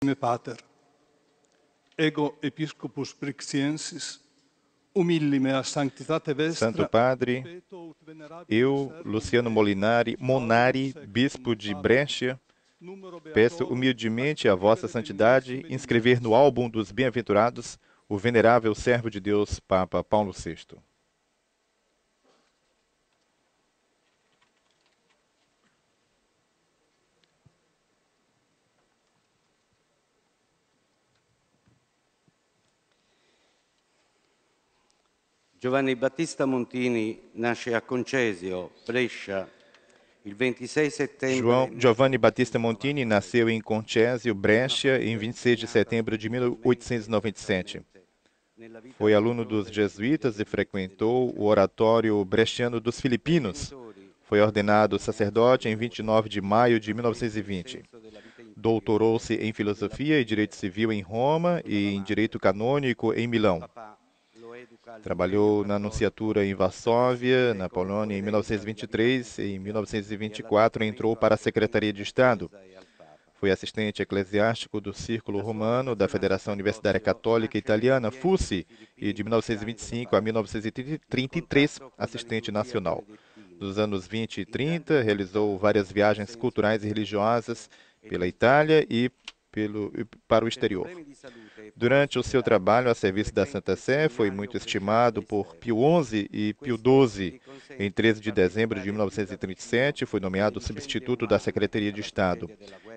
Carissime Pater, ego Episcopus Brixiensis, humilime a sanctitate vestra. Santo Padre, eu, Luciano Monari, bispo de Brescia, peço humildemente a vossa santidade inscrever no álbum dos bem-aventurados o venerável servo de Deus, Papa Paulo VI. Giovanni Battista Montini nasce a Concesio, Brescia, il 26 settembre. Giovanni Battista Montini nasceu em Concesio, Brescia, em 26 de setembro de 1897. Foi aluno dos jesuítas e frequentou o Oratório Bresciano dos Filipinos. Foi ordenado sacerdote em 29 de maio de 1920. Doutorou-se em Filosofia e Direito Civil em Roma e em Direito Canônico em Milão. Trabalhou na Nunciatura em Varsóvia, na Polônia, em 1923 e em 1924 entrou para a Secretaria de Estado. Foi assistente eclesiástico do Círculo Romano da Federação Universitária Católica Italiana, FUSI, e de 1925 a 1933, assistente nacional. Nos anos 20 e 30, realizou várias viagens culturais e religiosas pela Itália e para o exterior. Durante o seu trabalho a serviço da Santa Sé, foi muito estimado por Pio XI e Pio XII. Em 13 de dezembro de 1937, foi nomeado substituto da Secretaria de Estado.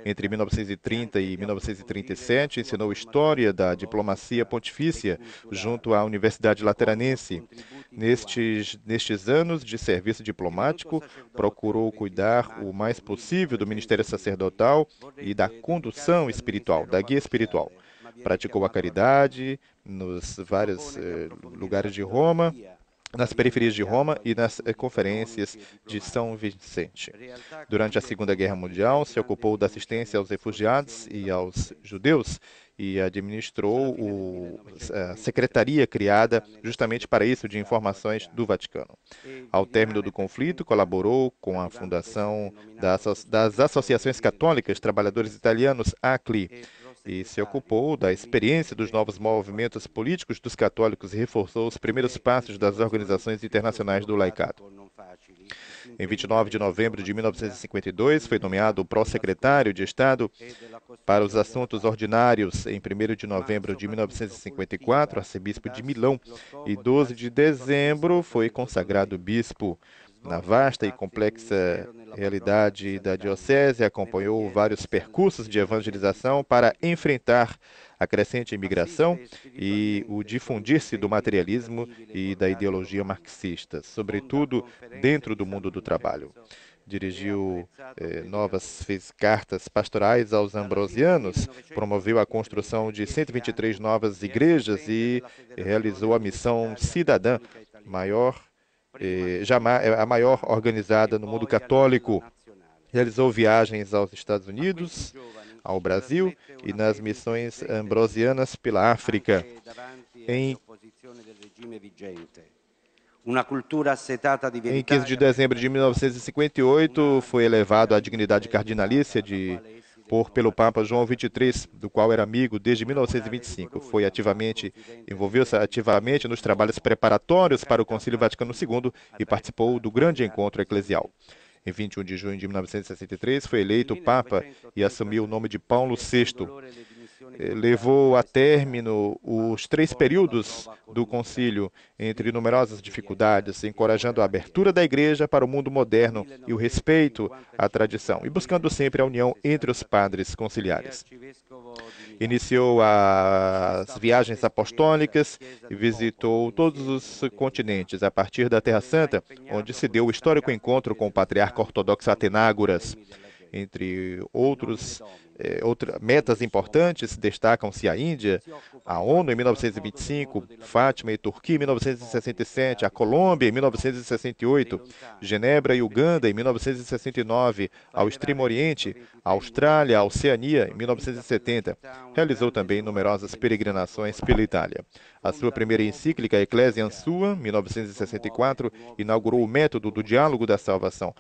Entre 1930 e 1937, ensinou História da Diplomacia Pontifícia junto à Universidade Lateranense. Nestes anos de serviço diplomático, procurou cuidar o mais possível do ministério sacerdotal e da condução espiritual, da guia espiritual. Praticou a caridade nos vários lugares de Roma, nas periferias de Roma e nas conferências de São Vicente. Durante a Segunda Guerra Mundial, se ocupou da assistência aos refugiados e aos judeus e administrou a secretaria criada justamente para isso, de informações do Vaticano. Ao término do conflito, colaborou com a fundação das Associações Católicas Trabalhadores Italianos, ACLI, e se ocupou da experiência dos novos movimentos políticos dos católicos e reforçou os primeiros passos das organizações internacionais do laicado. Em 29 de novembro de 1952, foi nomeado pró-secretário de Estado para os assuntos ordinários. Em 1º de novembro de 1954, arcebispo de Milão, e 12 de dezembro foi consagrado bispo. Na vasta e complexa realidade da diocese, acompanhou vários percursos de evangelização para enfrentar a crescente imigração e o difundir-se do materialismo e da ideologia marxista, sobretudo dentro do mundo do trabalho. Dirigiu fez cartas pastorais aos ambrosianos, promoveu a construção de 123 novas igrejas e realizou a missão cidadã, a maior organizada no mundo católico. Realizou viagens aos Estados Unidos, ao Brasil e nas missões ambrosianas pela África. Em 15 de dezembro de 1958, foi elevado à dignidade cardinalícia pelo Papa João XXIII, do qual era amigo desde 1925. Envolveu-se ativamente nos trabalhos preparatórios para o Concílio Vaticano II e participou do grande encontro eclesial. Em 21 de junho de 1963, foi eleito Papa e assumiu o nome de Paulo VI. Levou a término os 3 períodos do concílio, entre numerosas dificuldades, encorajando a abertura da Igreja para o mundo moderno e o respeito à tradição, e buscando sempre a união entre os padres conciliares. Iniciou as viagens apostólicas e visitou todos os continentes, a partir da Terra Santa, onde se deu o histórico encontro com o patriarca ortodoxo Atenágoras. Entre outras metas importantes, destacam-se a Índia, a ONU em 1925, Fátima e Turquia em 1967, a Colômbia em 1968, Genebra e Uganda em 1969, ao Extremo Oriente, a Austrália, a Oceania em 1970. Realizou também numerosas peregrinações pela Itália. A sua primeira encíclica, Ecclesiam Sua, 1964, inaugurou o método do diálogo da salvação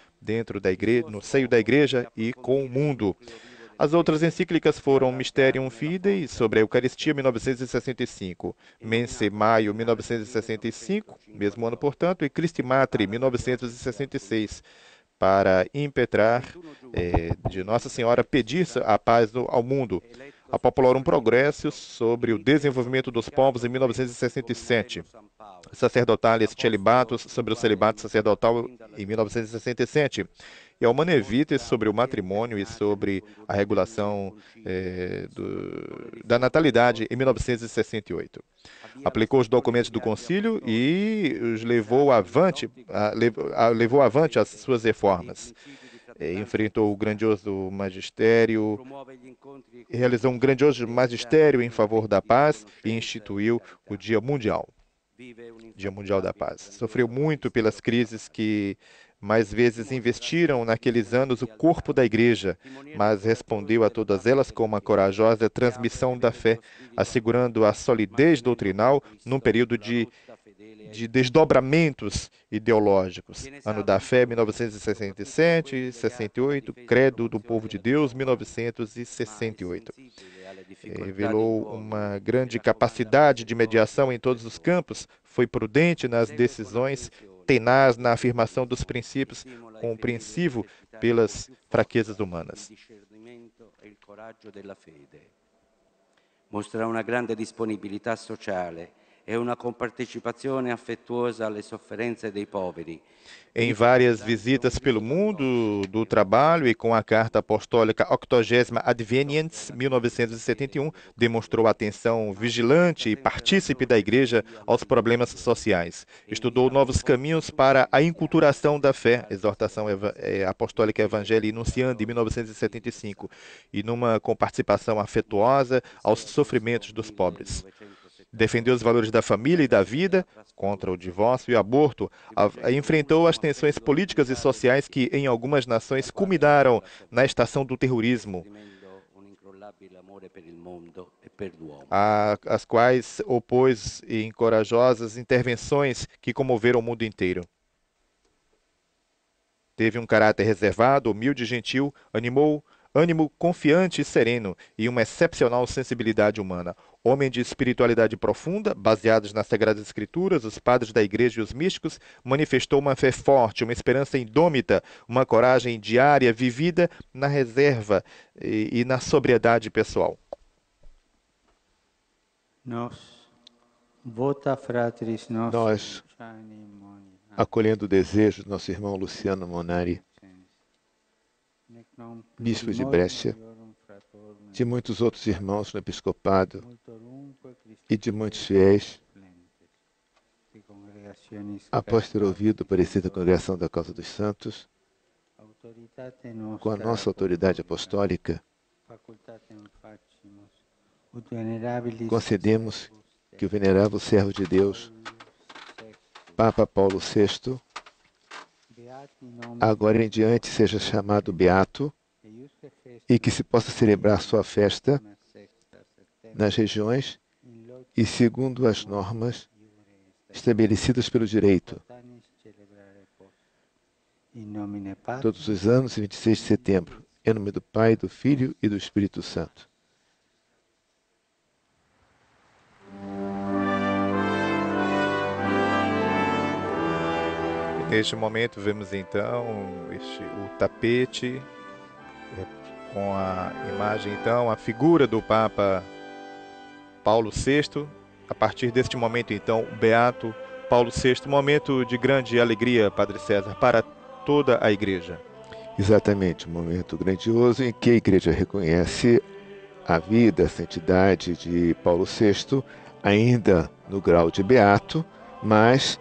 no seio da Igreja e com o mundo. As outras encíclicas foram Mysterium Fidei, sobre a Eucaristia, 1965, Mense Maio, 1965, mesmo ano, portanto, e Christi Matri, 1966, para impetrar de Nossa Senhora pedir a paz ao mundo. A Populorum Progressio, sobre o desenvolvimento dos povos, em 1967. Sacerdotalis Celibatus, sobre o celibato sacerdotal, em 1967. E a Humanae Vitae, sobre o matrimônio e sobre a regulação da natalidade, em 1968. Aplicou os documentos do concílio e os levou avante as suas reformas. Enfrentou o grandioso magistério, realizou um grandioso magistério em favor da paz e instituiu o Dia Mundial da Paz. Sofreu muito pelas crises que mais vezes investiram naqueles anos o corpo da Igreja, mas respondeu a todas elas com uma corajosa transmissão da fé, assegurando a solidez doutrinal num período de desdobramentos ideológicos. Ano da Fé, 1967, 68, Credo do Povo de Deus, 1968. Revelou uma grande capacidade de mediação em todos os campos, foi prudente nas decisões, tenaz na afirmação dos princípios, compreensivo pelas fraquezas humanas. Mostra uma grande disponibilità sociale e uma compartecipazione affettuosa alle sofferenze dei poveri. Em várias visitas pelo mundo do trabalho e com a Carta Apostólica 80 Adveniens, 1971, demonstrou atenção vigilante e partícipe da Igreja aos problemas sociais. Estudou novos caminhos para a inculturação da fé, Exortação Apostólica Evangelii Nunciandi, 1975, e numa comparticipação afetuosa aos sofrimentos dos pobres. Defendeu os valores da família e da vida, contra o divórcio e o aborto, enfrentou as tensões políticas e sociais que, em algumas nações, culminaram na estação do terrorismo, às quais opôs em corajosas intervenções que comoveram o mundo inteiro. Teve um caráter reservado, humilde e gentil, ânimo confiante e sereno e uma excepcional sensibilidade humana. Homem de espiritualidade profunda, baseados nas Sagradas Escrituras, os padres da Igreja e os místicos, manifestou uma fé forte, uma esperança indômita, uma coragem diária vivida na reserva e na sobriedade pessoal. Nós, acolhendo o desejo do nosso irmão Luciano Monari, bispo de Brescia, de muitos outros irmãos no episcopado e de muitos fiéis, após ter ouvido o parecer da Congregação da Causa dos Santos, com a nossa autoridade apostólica, concedemos que o venerável servo de Deus, Papa Paulo VI, agora em diante seja chamado Beato e que se possa celebrar sua festa nas regiões e segundo as normas estabelecidas pelo direito. Todos os anos, em 26 de setembro, em nome do Pai, do Filho e do Espírito Santo. Neste momento vemos então o tapete com a imagem, então, a figura do Papa Paulo VI. A partir deste momento, então, o Beato Paulo VI, momento de grande alegria, Padre César, para toda a Igreja. Exatamente, um momento grandioso em que a Igreja reconhece a vida, a santidade de Paulo VI, ainda no grau de Beato, mas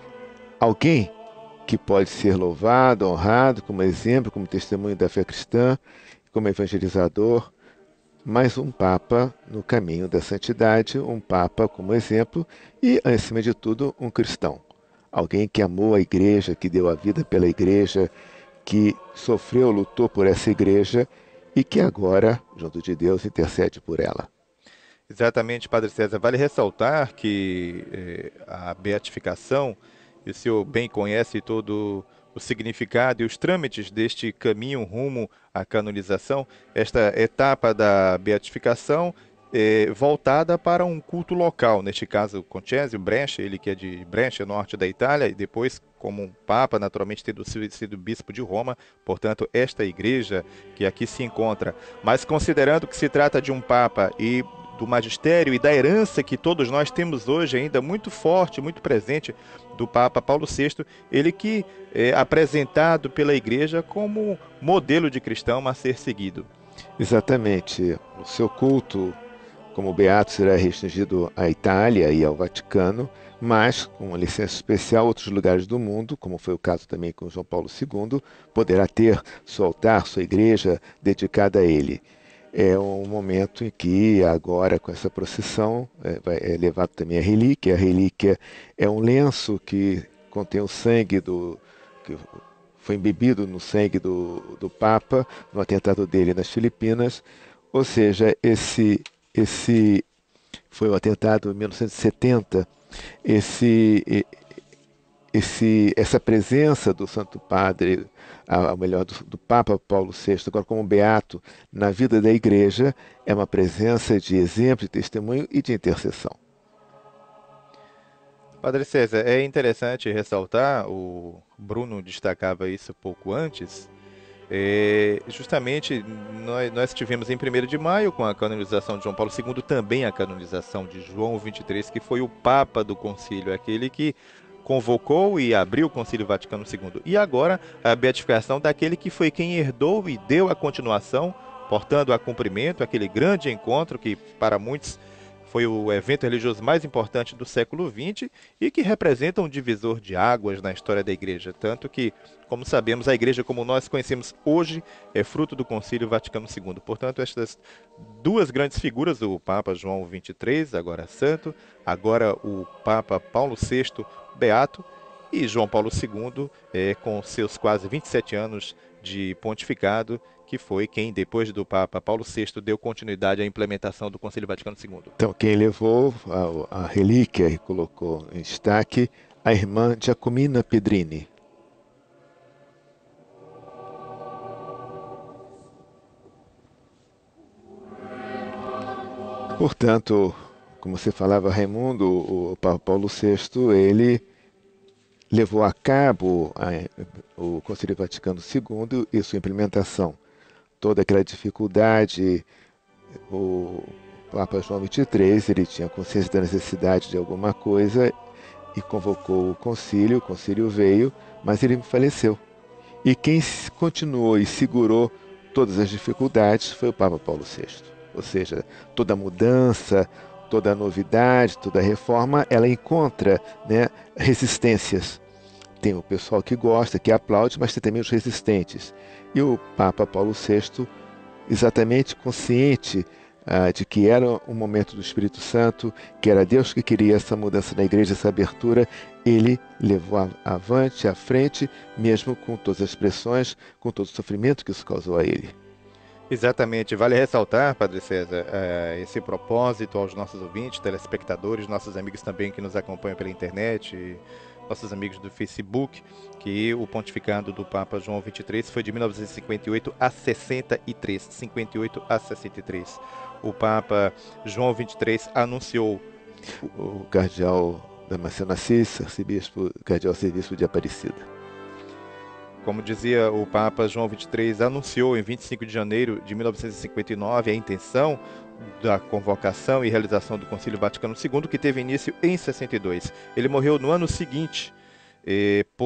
alguém que pode ser louvado, honrado como exemplo, como testemunho da fé cristã, como evangelizador, mais um Papa no caminho da santidade, um Papa como exemplo e, acima de tudo, um cristão. Alguém que amou a Igreja, que deu a vida pela Igreja, que sofreu, lutou por essa Igreja e que agora, junto de Deus, intercede por ela. Exatamente, Padre César. Vale ressaltar que a beatificação, e o senhor bem conhece todo o significado e os trâmites deste caminho rumo à canonização, esta etapa da beatificação voltada para um culto local, neste caso Concésio Brescia, ele que é de Brescia, norte da Itália, e depois como um papa, naturalmente tendo sido bispo de Roma, portanto esta igreja que aqui se encontra, mas considerando que se trata de um papa e do magistério e da herança que todos nós temos hoje ainda muito forte, muito presente do Papa Paulo VI, ele que é apresentado pela Igreja como modelo de cristão a ser seguido. Exatamente. O seu culto como beato será restringido à Itália e ao Vaticano, mas, com uma licença especial, outros lugares do mundo, como foi o caso também com João Paulo II, poderá ter seu altar, sua igreja dedicada a ele. É um momento em que, agora, com essa procissão, é levado também a relíquia. A relíquia é um lenço que contém o sangue que foi embebido no sangue do Papa, no atentado dele nas Filipinas. Ou seja, esse foi o atentado em 1970, essa presença do Santo Padre, ou melhor, do Papa Paulo VI, agora como beato, na vida da Igreja, é uma presença de exemplo, de testemunho e de intercessão. Padre César, é interessante ressaltar, o Bruno destacava isso pouco antes, justamente nós tivemos em 1º de maio, com a canonização de João Paulo II, também a canonização de João XXIII, que foi o Papa do Concílio, aquele que convocou e abriu o Concílio Vaticano II. E agora a beatificação daquele que foi quem herdou e deu a continuação, portando a cumprimento aquele grande encontro que para muitos foi o evento religioso mais importante do século XX e que representa um divisor de águas na história da Igreja. Tanto que, como sabemos, a Igreja como nós conhecemos hoje é fruto do Concílio Vaticano II. Portanto, estas duas grandes figuras, o Papa João XXIII, agora santo, agora o Papa Paulo VI, beato, e João Paulo II, com seus quase 27 anos de pontificado, que foi quem, depois do Papa Paulo VI, deu continuidade à implementação do Concílio Vaticano II. Então, quem levou a relíquia e colocou em destaque a irmã Giacomina Pedrini. Portanto, como você falava, Raimundo, o Papa Paulo VI, ele levou a cabo o Concílio Vaticano II e sua implementação. Toda aquela dificuldade, o Papa João XXIII, ele tinha consciência da necessidade de alguma coisa e convocou o concílio veio, mas ele faleceu. E quem continuou e segurou todas as dificuldades foi o Papa Paulo VI. Ou seja, toda mudança, toda novidade, toda reforma, ela encontra, né, resistências. Tem o pessoal que gosta, que aplaude, mas tem também os resistentes. E o Papa Paulo VI, exatamente consciente de que era um momento do Espírito Santo, que era Deus que queria essa mudança na igreja, essa abertura, ele levou avante, à frente, mesmo com todas as pressões, com todo o sofrimento que isso causou a ele. Exatamente. Vale ressaltar, Padre César, esse propósito aos nossos ouvintes, telespectadores, nossos amigos também que nos acompanham pela internet, nossos amigos do Facebook, que o pontificado do Papa João XXIII foi de 1958 a 63. 58 a 63. O Papa João XXIII anunciou... O cardeal Damasceno Assis, arcebispo, cardeal arcebispo de Aparecida. Como dizia o Papa João XXIII, anunciou em 25 de janeiro de 1959 a intenção da convocação e realização do Concílio Vaticano II, que teve início em 62. Ele morreu no ano seguinte,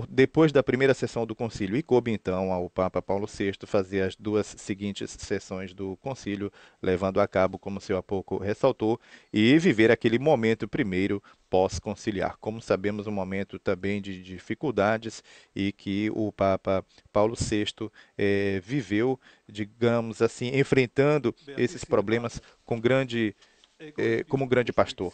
depois da primeira sessão do concílio, e coube então ao Papa Paulo VI fazer as duas seguintes sessões do concílio, levando a cabo, como o senhor há pouco ressaltou, e viver aquele momento primeiro pós-conciliar. Como sabemos, um momento também de dificuldades e que o Papa Paulo VI viveu, digamos assim, enfrentando esses problemas como um grande pastor.